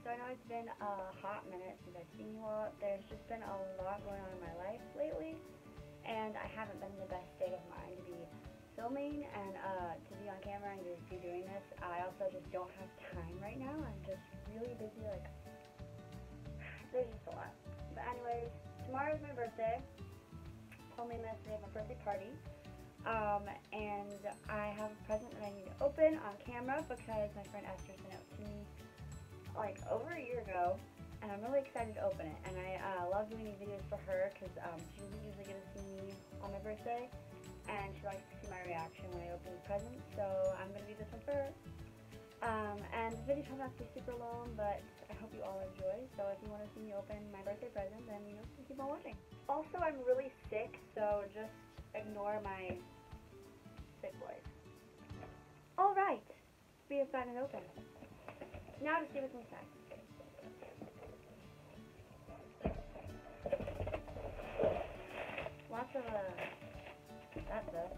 So I know it's been a hot minute since I've seen you all. There's just been a lot going on in my life lately, and I haven't been in the best state of mind to be filming and to be on camera and to be doing this. I also just don't have time right now. I'm just really busy, like, there's just a lot. But anyways, tomorrow's my birthday. Told me yesterday, my birthday party. And I have a present that I need to open on camera because my friend Esther sent it to me like over a year ago, and I'm really excited to open it. And I love doing these videos for her because she doesn't usually get to see me on my birthday, and she likes to see my reaction when I open the present. So I'm gonna do this one for her. And the video turned out to be super long, but I hope you all enjoy. So if you want to see me open my birthday present, then keep on watching. Also, I'm really sick, so just ignore my sick voice. Alright, we have gotten it open. Now to see what's inside. Lots of, that's it.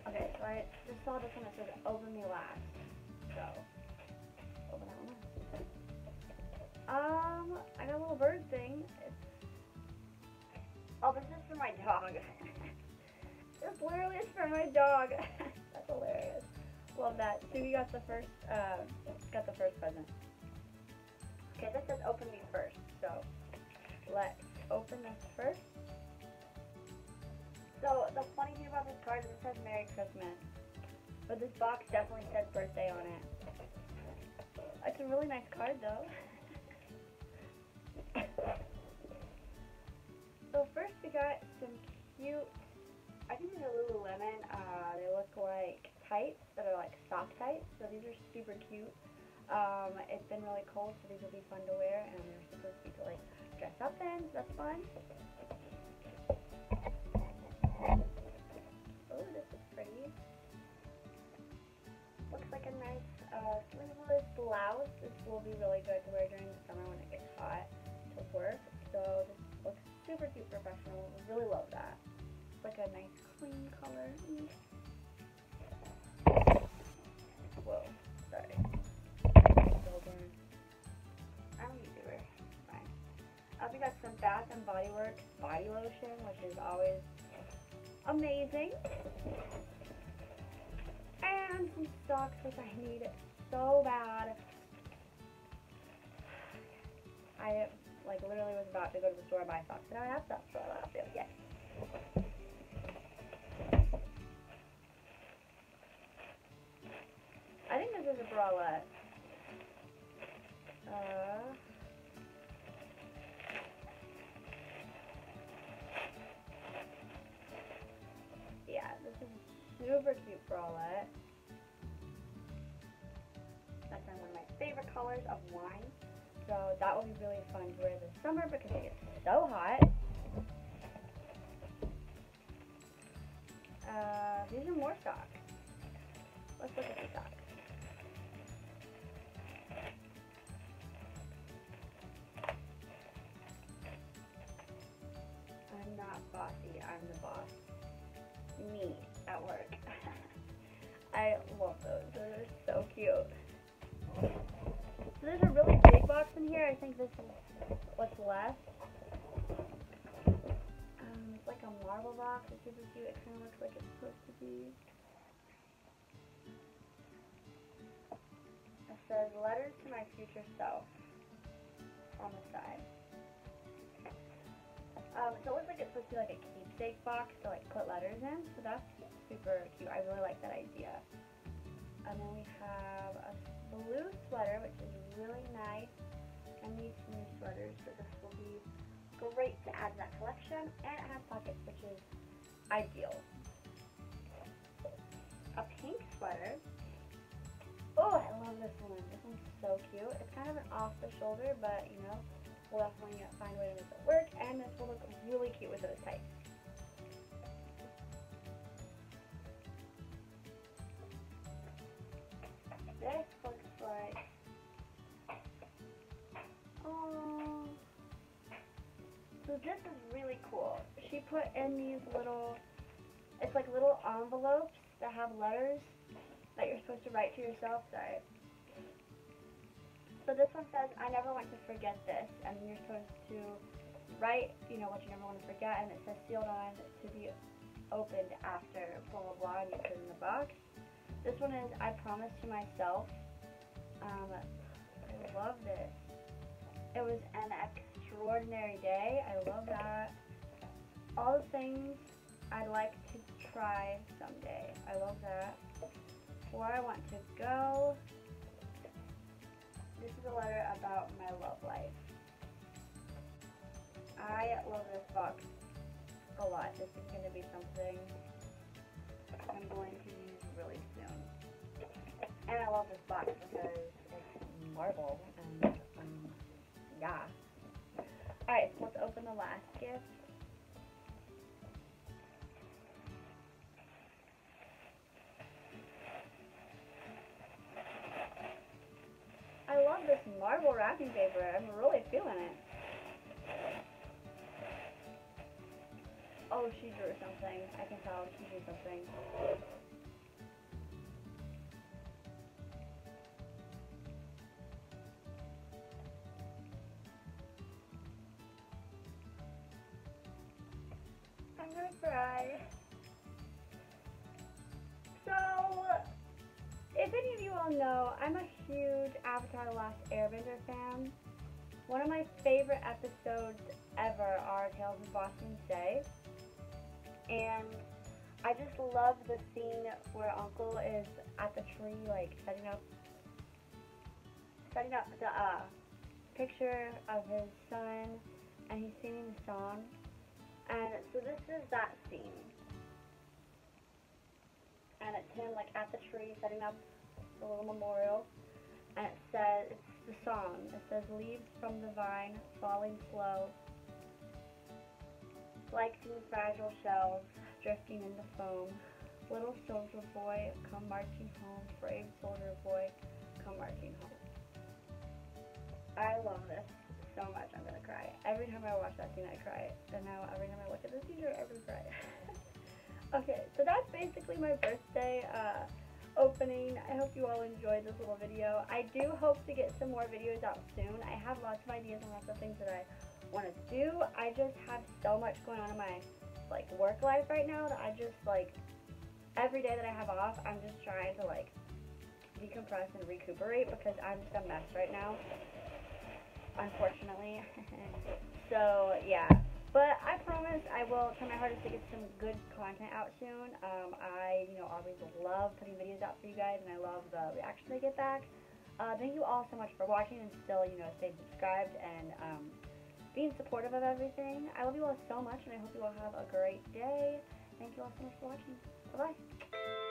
Okay, so I just saw this one that says open me last. So, open that one. I got a little bird thing. Oh, this is for my dog. This literally is for my dog. That's hilarious. Love that. Sugi got the first present. Okay, this says open me first. So let's open this first. So the funny thing about this card is it says Merry Christmas, but this box definitely says birthday on it. It's a really nice card though. So first we got some cute, I think these are Lululemon, they look like tights that are like sock tights, so these are super cute. It's been really cold, so these will be fun to wear, and they're super cute to like dress up in, so that's fun. Oh, this is pretty. Looks like a nice sleeveless blouse. This will be really good to wear during the summer when it gets hot to work, so this looks super cute, professional. Really love that. It's like a nice clean color. Whoa, sorry. I'm a YouTuber. Fine. We got some Bath and Body Works body lotion, which is always amazing. And some socks, which I need so bad. I like literally was about to go to the store and buy socks, and I have socks, so I love it. Yes. I think this is a bralette. Yeah, this is a super cute bralette. That's one of my favorite colors of wine. So that will be really fun to wear this summer because it gets so hot. These are more socks. Let's look at these socks. I'm not bossy, I'm the boss. Me at work. I love those. Those are so cute. So there's a really big box in here. I think this is what's left. It's like a marble box. It's super cute. It kind of looks like it's supposed to be. It says letters to my future self on the side. So it looks like it's supposed to be like a keepsake box to like put letters in. So that's super cute. I really like that idea. And then we have a blue sweater, which is really nice. I need some new sweaters, so this will be great to add to that collection. And it has pockets, which is ideal. A pink sweater. Oh, I love this one. This one's so cute. It's kind of an off the shoulder, but we'll definitely find a way to make it work. And this will look really cute with those tights. This looks like, oh, so this is really cool. She put in these little, it's like little envelopes that have letters that you're supposed to write to yourself. Sorry. So this one says, I never want to forget this, and then you're supposed to write, you know, what you never want to forget, and it says sealed on to be opened after blah blah blah, and you put it in the box. This one is, I promise to myself. I love this. It was an extraordinary day. I love that. All the things I'd like to try someday. I love that. Where I want to go. This is a letter about my love life. I love this box a lot. This is going to be something I'm going to use really soon. And I love this box because it's marble and yeah. Alright, so let's open the last gift. I love this marble wrapping paper. I'm really feeling it. Oh, she drew something. I can tell she drew something. I'm gonna cry. So, if any of you all know, I'm a huge Avatar The Last Airbender fan. One of my favorite episodes ever are Tales of Boston Say. And I just love the scene where Uncle is at the tree, like, setting up the picture of his son, and he's singing the song. And so this is that scene. And it's him, like, at the tree, setting up the little memorial. And it says, it's the song. It says, leaves from the vine, falling slow, like two fragile shells, drifting in the foam. Little soldier boy, come marching home. Brave soldier boy, come marching home. I love this so much. I'm gonna cry. Every time I watch that scene, I cry. And now every time I look at this scene, I ever cry. Okay, so that's basically my birthday opening. I hope you all enjoyed this little video. I do hope to get some more videos out soon. I have lots of ideas and lots of things that I want to do. I just have so much going on in my work life right now that I just every day that I have off, I'm just trying to decompress and recuperate because I'm just a mess right now, unfortunately. So yeah, but I promise I will try my hardest to get some good content out soon. I always love putting videos out for you guys, and I love the reaction I get back. Thank you all so much for watching and still staying subscribed and being supportive of everything. I love you all so much, and I hope you all have a great day. Thank you all so much for watching. Bye-bye.